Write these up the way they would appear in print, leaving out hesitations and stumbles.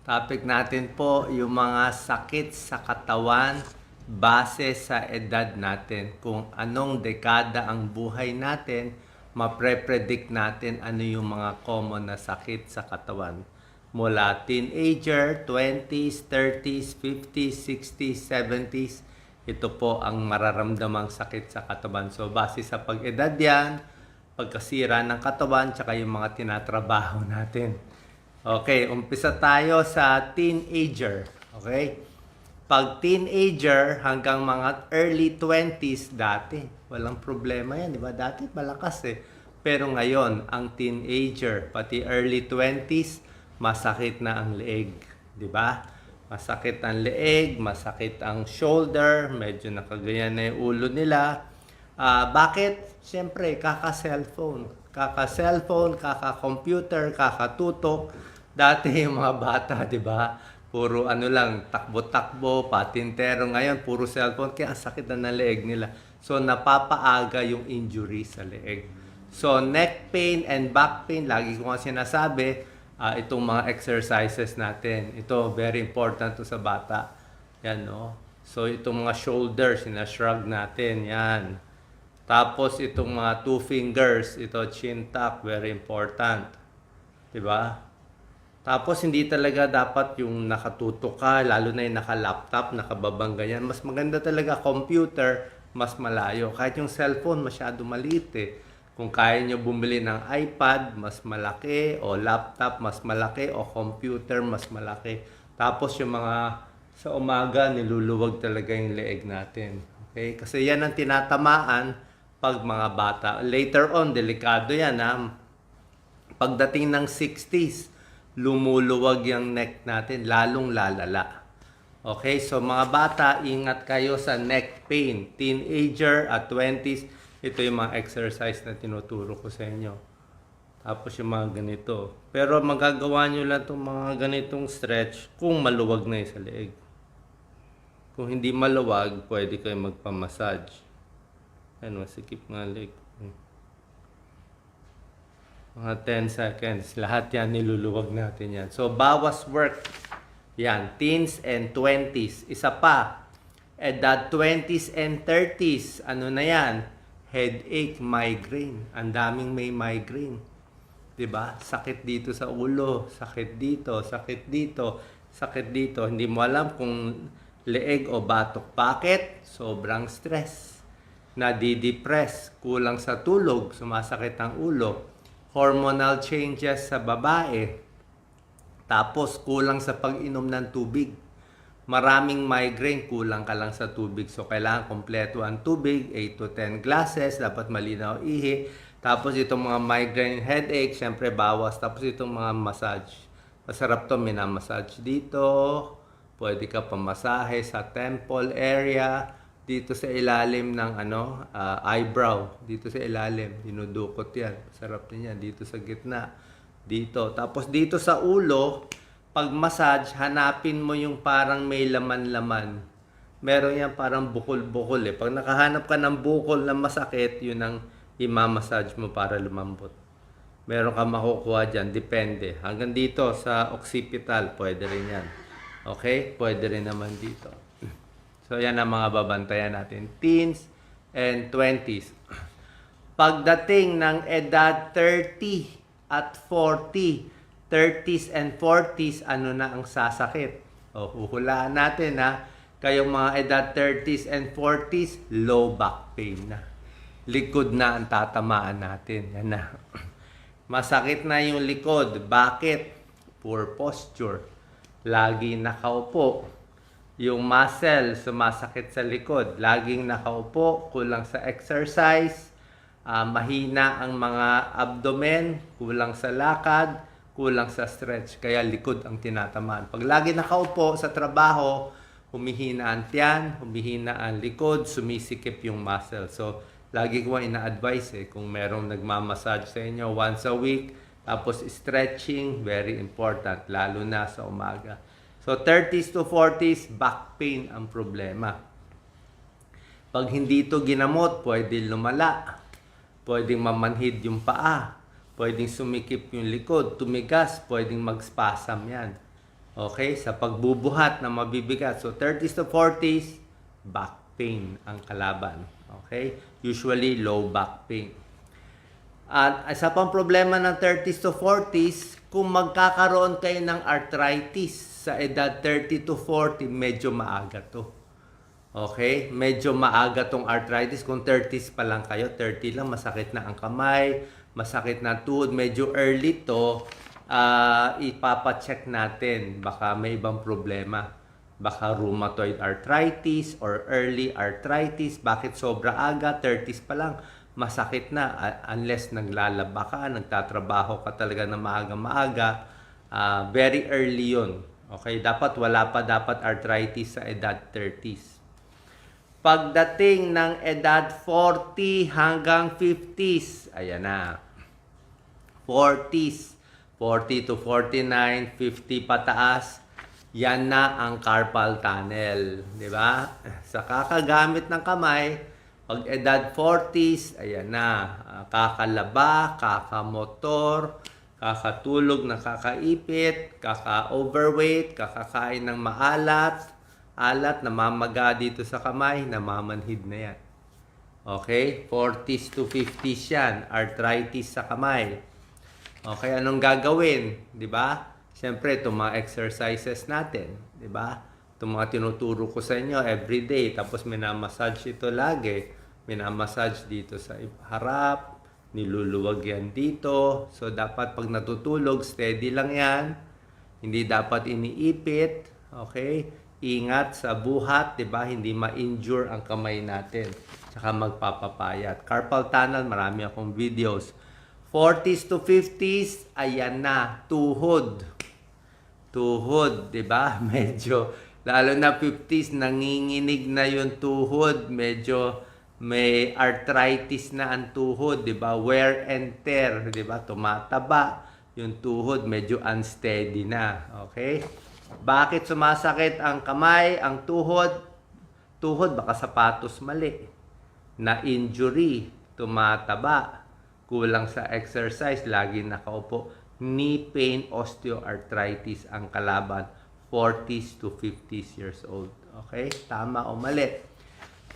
Topic natin po yung mga sakit sa katawan base sa edad natin. Kung anong dekada ang buhay natin, mapre-predict natin ano yung mga common na sakit sa katawan. Mula teenager, 20s, 30s, 50s, 60s, 70s, ito po ang mararamdamang sakit sa katawan. So base sa pag-edad yan, pagkasira ng katawan, tsaka yung mga tinatrabaho natin. Okay, umpisa tayo sa teenager. Okay? Pag teenager hanggang mga early 20s dati, walang problema yan, di ba? Dati malakas eh. Pero ngayon, ang teenager, pati early 20s, masakit na ang leeg, di ba? Masakit ang leeg, masakit ang shoulder, medyo nakaganyan na yung ulo nila. Bakit? Siyempre, kaka-cellphone, kaka-computer, kaka-tutok. Dati yung mga bata, di ba? Puro ano lang, takbo-takbo, patintero. Ngayon, puro cellphone. Kaya ang sakit na ng leeg nila. So, napapaaga yung injury sa leeg. So, neck pain and back pain, lagi ko nga sinasabi, itong mga exercises natin. Ito, very important to sa bata. Yan, no? So, itong mga shoulders, sinashrug natin. Yan. Tapos, itong mga two fingers, ito, chin tuck, very important. Diba? Tapos hindi talaga dapat yung nakatutok ka, lalo na yung naka-laptop, nakababang ganyan. Mas maganda talaga computer, mas malayo. Kahit yung cellphone, masyado maliit eh. Kung kaya nyo bumili ng iPad, mas malaki, o laptop, mas malaki, o computer, mas malaki. Tapos yung mga sa umaga, niluluwag talaga yung leeg natin. Okay? Kasi yan ang tinatamaan pag mga bata. Later on, delikado yan ha. Pagdating ng 60s, lumuluwag yung neck natin, lalong lalala. Okay, so mga bata, ingat kayo sa neck pain. Teenager at 20s, ito yung mga exercise na tinuturo ko sa inyo. Tapos yung mga ganito. Pero magagawa nyo lang itong mga ganitong stretch kung maluwag na yung sa leeg. Kung hindi maluwag, pwede kayo magpamassage. Ano, masikip nga leeg. Mga 10 seconds. Lahat yan, niluluwag natin yan. So, bawas work. Yan, teens and 20s. Isa pa, edad 20s and 30s. Ano na yan? Headache, migraine. Ang daming may migraine. Diba? Sakit dito sa ulo. Sakit dito, sakit dito, sakit dito. Hindi mo alam kung leeg o batok. Bakit? Sobrang stress. Nadidepress. Kulang sa tulog. Sumasakit ang ulo. Hormonal changes sa babae, tapos kulang sa pag-inom ng tubig. Maraming migraine, kulang ka lang sa tubig. So, kailangan kompleto ang tubig, 8 to 10 glasses, dapat malinaw ihi. Tapos, itong mga migraine headache, syempre bawas. Tapos, itong mga massage. Masarap to, minamassage dito. Pwede ka pamasahe sa temple area. Dito sa ilalim ng eyebrow, dito sa ilalim, dinudukot yan. Sarap din yan, dito sa gitna, dito. Tapos dito sa ulo, pag massage, hanapin mo yung parang may laman-laman. Meron yan parang bukol-bukol eh. Pag nakahanap ka ng bukol na masakit, yun ang imamassage mo para lumambot. Meron ka makukuha dyan, depende. Hanggang dito sa occipital, pwede rin yan. Okay? Pwede rin naman dito. So, yan ang mga babantayan natin. Teens and 20s. Pagdating ng edad 30 at 40, 30s and 40s, ano na ang sasakit? O, huhulaan natin ha. Kayong mga edad 30s and 40s, low back pain na. Likod na ang tatamaan natin. Yan na. Masakit na yung likod. Bakit? Poor posture. Lagi nakaupo. Yung muscle, sumasakit sa likod. Laging nakaupo, kulang sa exercise, mahina ang mga abdomen, kulang sa lakad, kulang sa stretch. Kaya likod ang tinatamaan. Pag lagi nakaupo sa trabaho, humihina ang tiyan, humihina ang likod, sumisikip yung muscle. So, lagi ko ina-advise kung merong nagmamassage sa inyo once a week, tapos stretching, very important, lalo na sa umaga. So, 30s to 40s, back pain ang problema. Pag hindi ito ginamot, pwede lumala. Pwedeng mamanhid yung paa. Pwedeng sumikip yung likod, tumigas, pwedeng mag-spasm yan. Okay, sa pagbubuhat na mabibigat. So 30s to 40s, back pain ang kalaban. Okay? Usually low back pain. At isa pang problema ng 30s to 40s, kung magkakaroon kayo ng arthritis sa edad 30 to 40, medyo maaga to. Okay? Medyo maaga tong arthritis. Kung 30s pa lang kayo, 30 lang, masakit na ang kamay, masakit na tuhod, medyo early to, ipapacheck natin. Baka may ibang problema. Baka rheumatoid arthritis or early arthritis. Bakit sobra aga? 30s pa lang. Masakit na unless naglalaba ka, nagtatrabaho ka talaga na maaga-maaga. Very early yun. Okay? Dapat wala pa dapat arthritis sa edad 30s. Pagdating ng edad 40 hanggang 50s, ayan na. 40s, 40 to 49, 50 pataas, yan na ang carpal tunnel. Di ba? Sa kakagamit ng kamay, pag edad 40s, ayan na. Kakalaba, kakamotor, kakatulog na kakaipit, kaka-overweight, kakakain ng maalat, namamaga dito sa kamay, namamanhid na yan. Okay? 40s to 50s yan. Arthritis sa kamay. Okay, anong gagawin? Di ba? Siyempre, itong mga exercises natin. Di ba? Itong mga tinuturo ko sa inyo everyday. Tapos minamassage ito lagi. Minamassage dito sa harap. Niluluwag yan dito. So, dapat pag natutulog, steady lang yan. Hindi dapat iniipit. Okay? Ingat sa buhat, 'di ba? Hindi ma-injure ang kamay natin. Tsaka magpapapayat. Carpal tunnel, marami akong videos. 40s to 50s, ayan na, tuhod. Tuhod, 'di ba? Medyo lalo na 50s, nanginginig na 'yung tuhod, medyo may arthritis na ang tuhod, 'di ba? Wear and tear, 'di ba? Tumataba 'yung tuhod, medyo unsteady na, okay? Bakit sumasakit ang kamay, ang tuhod? Tuhod, baka sapatos mali. Na injury, tumataba, kulang sa exercise, lagi nakaupo. Knee pain, osteoarthritis ang kalaban. 40s to 50s years old. Okay? Tama o mali?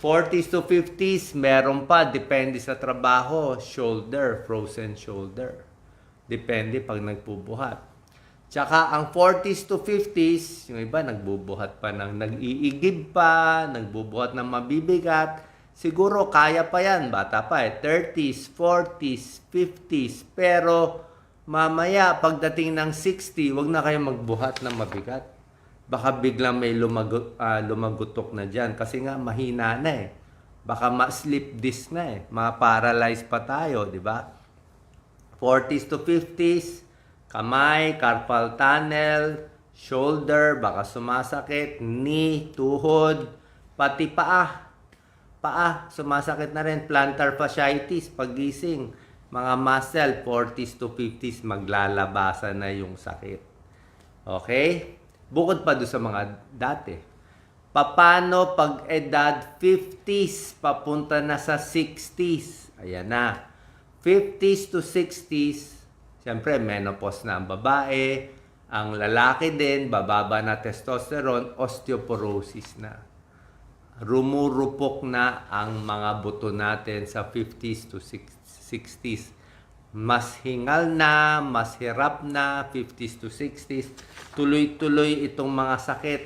40s to 50s, meron pa, depende sa trabaho, shoulder, frozen shoulder. Depende pag nagbubuhat. Tsaka ang 40s to 50s, yung iba nagbubuhat pa ng nag-iigib pa, nagbubuhat ng mabibigat. Siguro kaya pa yan, bata pa 30s, 40s, 50s. Pero mamaya pagdating ng 60, wag na kayo magbuhat ng mabigat. Baka biglang may lumagutok na dyan. Kasi nga mahina na Baka ma-slip disc na Ma-paralyze pa tayo, di ba? 40s to 50s, kamay, carpal tunnel, shoulder, baka sumasakit, knee, tuhod, pati paa. Paa, sumasakit na rin, plantar fasciitis, pagising. Mga muscle, 40s to 50s, maglalabasan na yung sakit. Okay? Bukod pa doon sa mga dati. Paano pag edad 50s, papunta na sa 60s? Ayan na. 50s to 60s, siyempre, menopause na ang babae. Ang lalaki din, bababa na testosterone, osteoporosis na. Rumurupok na ang mga buto natin sa 50s to 60s. Mas hingal na, mas hirap na, 50s to 60s. Tuloy-tuloy itong mga sakit.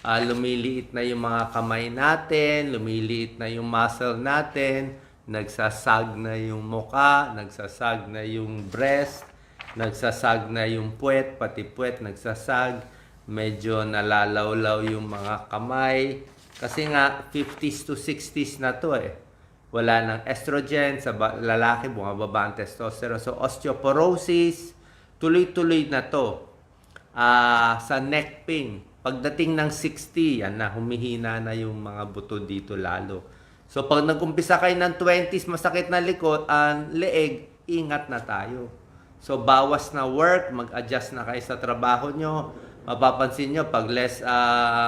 Lumiliit na yung mga kamay natin, lumiliit na yung muscle natin, nagsasag na yung muka, nagsasag na yung breast, nagsasag na yung puwet, pati puwet nagsasag, medyo nalalawlaw yung mga kamay. Kasi nga, 50s to 60s na to Wala nang estrogen, sa lalaki bumababa ang testosterone. So, osteoporosis, tuloy-tuloy na to. Sa neck pain, pagdating ng 60, yan na, humihina na yung mga buto dito lalo. So, pag nag-umpisa kayo ng 20s, masakit na likod, leeg, ingat na tayo. So, bawas na work, mag-adjust na kayo sa trabaho nyo. Mapapansin nyo, pag less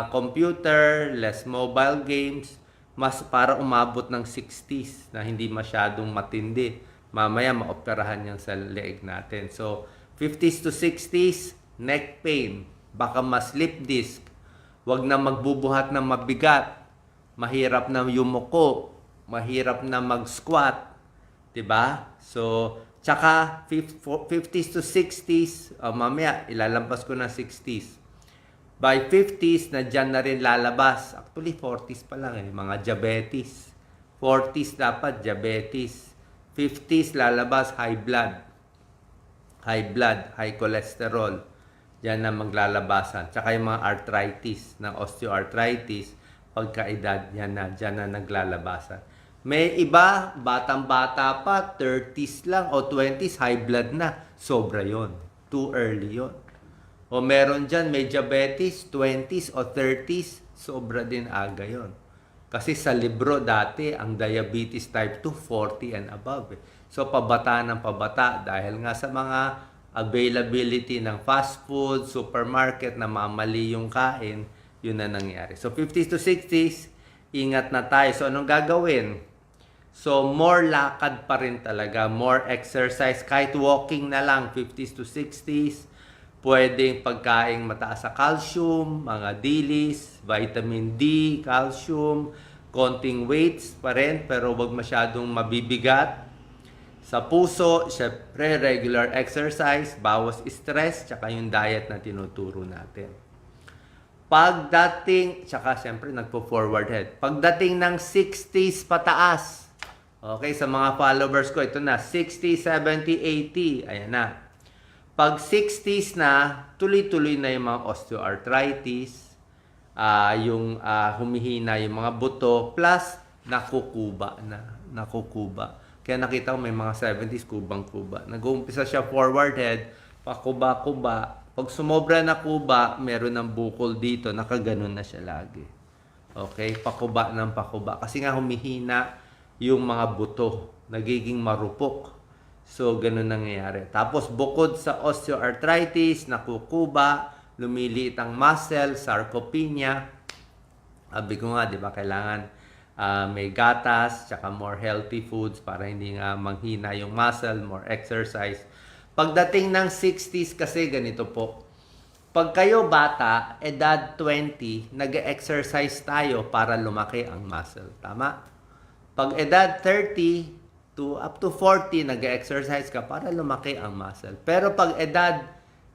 computer, less mobile games, mas para umabot ng 60s na hindi masyadong matindi. Mamaya, maoperahan yan sa leeg natin. So, 50s to 60s, neck pain. baka ma-slip disc, wag na magbubuhat ng mabigat, mahirap na yumuko, mahirap na mag-squat, 'di ba? So, tsaka 50s to 60s, mamaya ilalampas ko na 60s. By 50s, na dyan na rin lalabas. Actually, 40s pa lang mga diabetes. 40s dapat diabetes. 50s lalabas high blood. High cholesterol. Diyan na maglalabasan. Tsaka yung mga arthritis, ng osteoarthritis, pagkaedad, dyan na naglalabasan. May iba, batang-bata pa, 30s lang o 20s, high blood na. Sobra yon. Too early yon. O meron dyan, may diabetes, 20s o 30s, sobra din aga yon. Kasi sa libro dati, ang diabetes type 2, 40 and above. So, pabata ng pabata dahil nga sa mga availability ng fast food, supermarket na mamali yung kain, yun na nangyari. So, 50s to 60s, ingat na tayo. So, anong gagawin? So, more lakad pa rin talaga, more exercise, kahit walking na lang, 50s to 60s, pwedeng pagkaing mataas sa calcium, mga dilis, vitamin D, calcium, konting weights pa rin, pero wag masyadong mabibigat. Sa puso, syempre, regular exercise, bawas stress, tsaka yung diet na tinuturo natin. Pagdating, tsaka syempre, nagpo-forward head. Pagdating ng 60s pataas, okay, sa mga followers ko, ito na, 60, 70, 80, ayan na. Pag 60s na, tuloy-tuloy na yung mga osteoarthritis, yung humihina yung mga buto, plus nakukuba na. Nakukuba. Kaya nakita ko may mga 70s kubang-kuba. Nag-uumpisa siya forward head, pakuba-kuba. Pag sumobra na kuba, meron ng bukol dito, nakaganon na siya lagi. Okay? Pakuba ng pakuba. Kasi nga humihina yung mga buto, nagiging marupok. So, ganun nangyayari. Tapos, bukod sa osteoarthritis, nakukuba, lumiliit ang muscle, sarcopenia. Sabi ko nga, di ba, kailangan may gatas, tsaka more healthy foods para hindi nga manghina yung muscle, more exercise. Pagdating ng 60s kasi, ganito po. Pag kayo bata, edad 20, nag-exercise tayo para lumaki ang muscle. Tama? Pag edad 30, up to 40, nag-exercise ka para lumaki ang muscle. Pero pag edad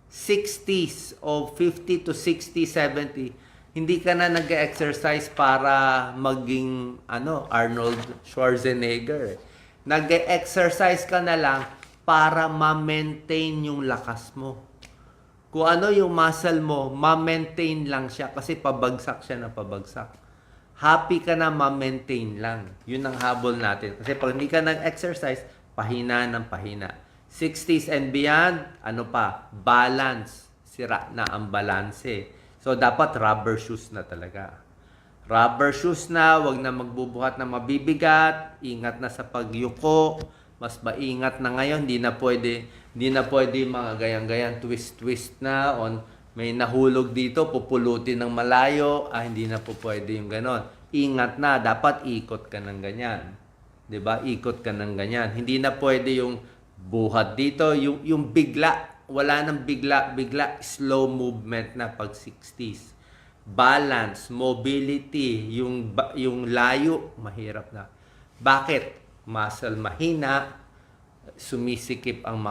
60s o 50 to 60, 70, hindi ka na nag-exercise para maging Arnold Schwarzenegger. Nag-exercise ka na lang para ma-maintain yung lakas mo. Kung ano yung muscle mo, ma-maintain lang siya kasi pabagsak siya na pabagsak. Happy ka na ma-maintain lang. Yun ang habol natin. Kasi pag hindi ka nag-exercise, pahina ng pahina. 60s and beyond, balance. Sira na ang balanse. So, dapat rubber shoes na talaga. Rubber shoes na, wag na magbubuhat na mabibigat, ingat na sa pagyuko, mas maingat na ngayon, hindi na pwede mga gayang-gayang twist-twist na may nahulog dito, pupulutin ng malayo, hindi na po pwede yung ganon. Ingat na, dapat ikot ka ng ganyan. 'Di ba? Ikot ka ng ganyan. Hindi na pwede yung buhat dito, yung bigla, wala nang bigla, slow movement na pag 60s. Balance, mobility, yung layo, mahirap na. Bakit? Muscle mahina, sumisikip ang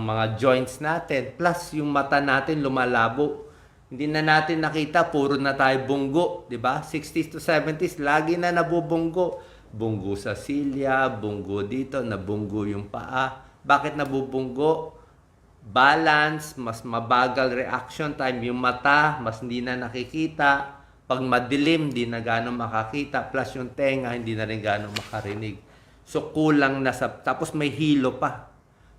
mga joints natin, plus yung mata natin lumalabo. Hindi na natin nakita, puro na tayo bunggo, 'di ba? 60s to 70s lagi na nabubunggo. Bunggo sa silya, bunggo dito, nabunggo yung paa. Bakit nabubunggo? Balance, mas mabagal reaction time yung mata, mas hindi na nakikita. Pag madilim, hindi na gano'ng makakita, plus yung tenga hindi na rin gano'ng makarinig. So, kulang na tapos may hilo pa.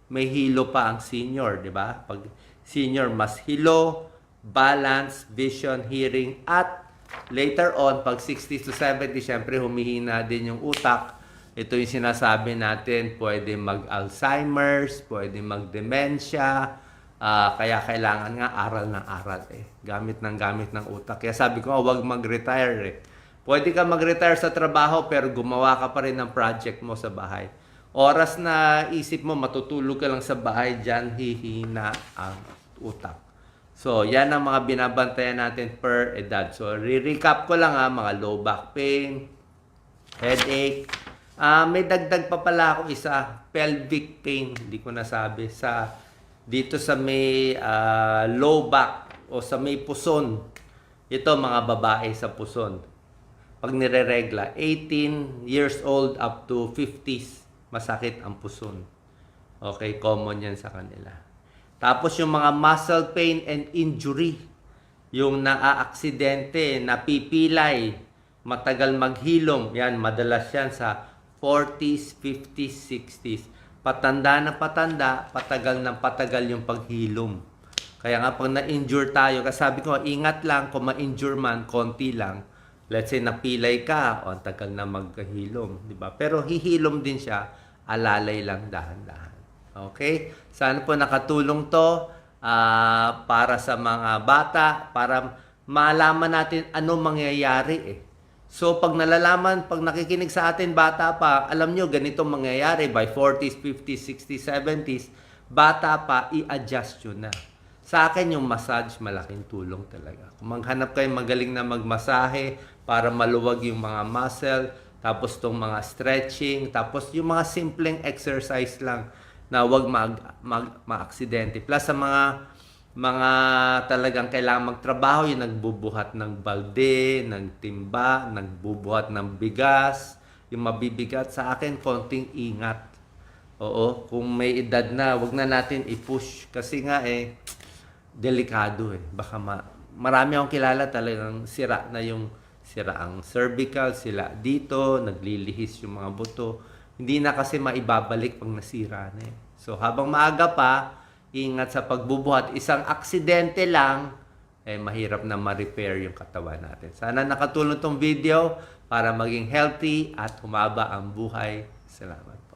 May hilo pa ang senior, di ba? Pag senior, mas hilo, balance, vision, hearing, at later on, pag 60s to 70, syempre humihina din yung utak. Ito yung sinasabi natin, pwede mag-Alzheimer's, pwede mag-dementia, kaya kailangan nga aral ng aral gamit ng utak. Kaya sabi ko, huwag mag-retire Pwede ka mag-retire sa trabaho pero gumawa ka pa rin ng project mo sa bahay. Oras na isip mo matutulog ka lang sa bahay, dyan hihina ang utak. So, yan ang mga binabantayan natin per edad. So, re-recap ko lang mga low back pain, headache. May dagdag pa pala ako isa, pelvic pain. Hindi ko nasabi. Dito sa may low back o sa may puson. Ito mga babae sa puson. Pag nire-regla, 18 years old up to 50s, masakit ang puson. Okay, common yan sa kanila. Tapos yung mga muscle pain and injury, yung naaaksidente, napipilay, matagal maghilom, yan, madalas yan sa 40s, 50s, 60s. Patanda na patanda, patagal ng patagal yung paghilom. Kaya nga pag na-injure tayo, kasi sabi ko, ingat lang kung ma-injure man, konti lang. Let's say napilay ka, o ang tagal na maghilom, di ba? Pero hihilom din siya, alalay lang dahan-dahan. Okay? Sana po nakatulong to para sa mga bata, para malaman natin ano mangyayari So, pag nalalaman, pag nakikinig sa atin, bata pa, alam nyo, ganito mangyayari by 40s, 50s, 60s, 70s, bata pa, i-adjust yun na. Sa akin, yung massage, malaking tulong talaga. Kung maghanap kayo magaling na magmasahe para maluwag yung mga muscle, tapos tong mga stretching, tapos yung mga simpleng exercise lang na wag ma-aksidente. Plus sa mga talagang kailangan magtrabaho, yung nagbubuhat ng balde, ng timba, nagbubuhat ng bigas, yung mabibigat, sa akin, konting ingat. Oo, kung may edad na, wag na natin i-push. Kasi nga delikado Baka marami akong kilala talagang sira ang cervical, sila dito, naglilihis yung mga buto. Hindi na kasi maibabalik pag nasira na So habang maaga pa, ingat sa pagbubuhat. Isang aksidente lang, mahirap na ma-repair yung katawan natin. Sana nakatulong tong video para maging healthy at humaba ang buhay. Salamat po.